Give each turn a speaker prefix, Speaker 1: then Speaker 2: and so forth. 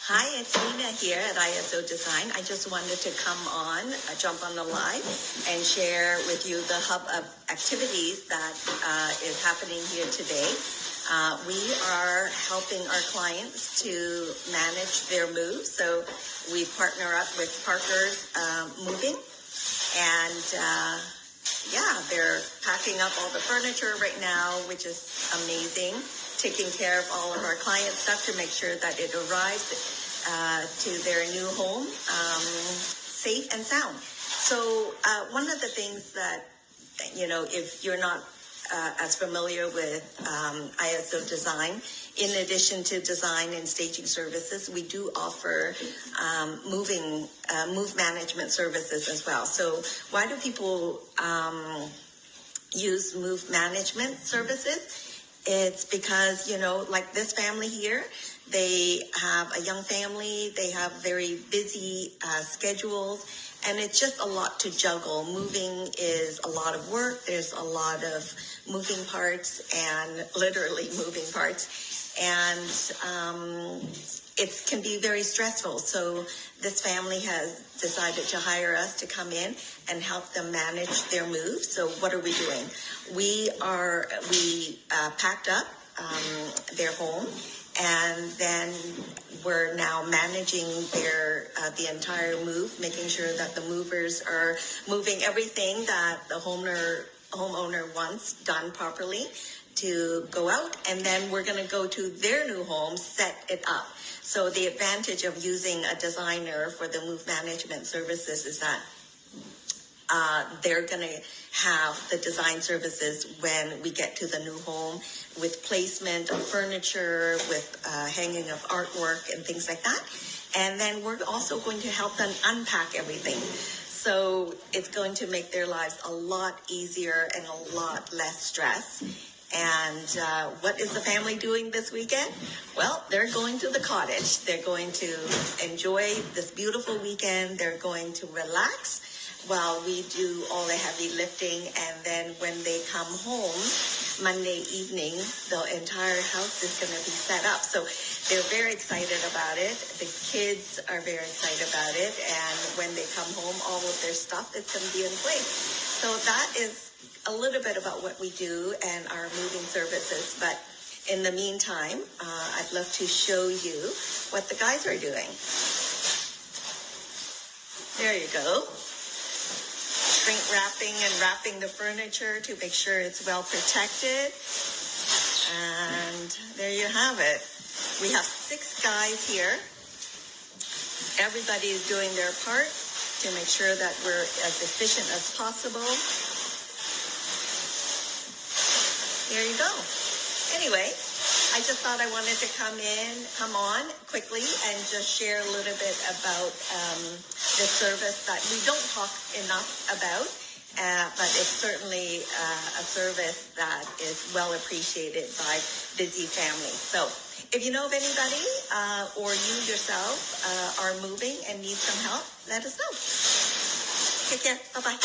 Speaker 1: Hi, it's Nina here at ISO Design. I just wanted to jump on the live and share with you the hub of activities that is happening here today. We are helping our clients to manage their moves. So we partner up with Parker's Moving, and they're packing up all the furniture right now, which is amazing. Taking care of all of our client stuff to make sure that it arrives to their new home safe and sound. So one of the things that, if you're not as familiar with ISO Design, in addition to design and staging services, we do offer move management services as well. So why do people use move management services? It's because, like this family here, they have a young family, they have very busy schedules, and it's just a lot to juggle. Moving is a lot of work. There's a lot of moving parts, and literally moving parts. And it can be very stressful. So this family has decided to hire us to come in and help them manage their move. So what are we doing? We packed up their home, and then we're now managing the entire move, making sure that the movers are moving everything that the homeowner wants done properly to go out, and then we're going to go to their new home, set it up. So the advantage of using a designer for the move management services is that they're going to have the design services when we get to the new home, with placement of furniture, with hanging of artwork and things like that. And then we're also going to help them unpack everything. So it's going to make their lives a lot easier and a lot less stress. And what is the family doing this weekend? Well, they're going to the cottage. They're going to enjoy this beautiful weekend. They're going to relax while we do all the heavy lifting. And then when they come home Monday evening, the entire house is going to be set up. So they're very excited about it. The kids are very excited about it. And when they come home, all of their stuff is going to be in place. So that is a little bit about what we do and our moving services. But in the meantime, I'd love to show you what the guys are doing. There you go. Shrink wrapping and wrapping the furniture to make sure it's well protected. And there you have it. We have 6 guys here. Everybody is doing their part to make sure that we're as efficient as possible. There you go. Anyway, I just thought I wanted to come on quickly and just share a little bit about the service that we don't talk enough about, but it's certainly a service that is well appreciated by busy families. So if you know of anybody or you yourself are moving and need some help, let us know. Take care. Bye-bye.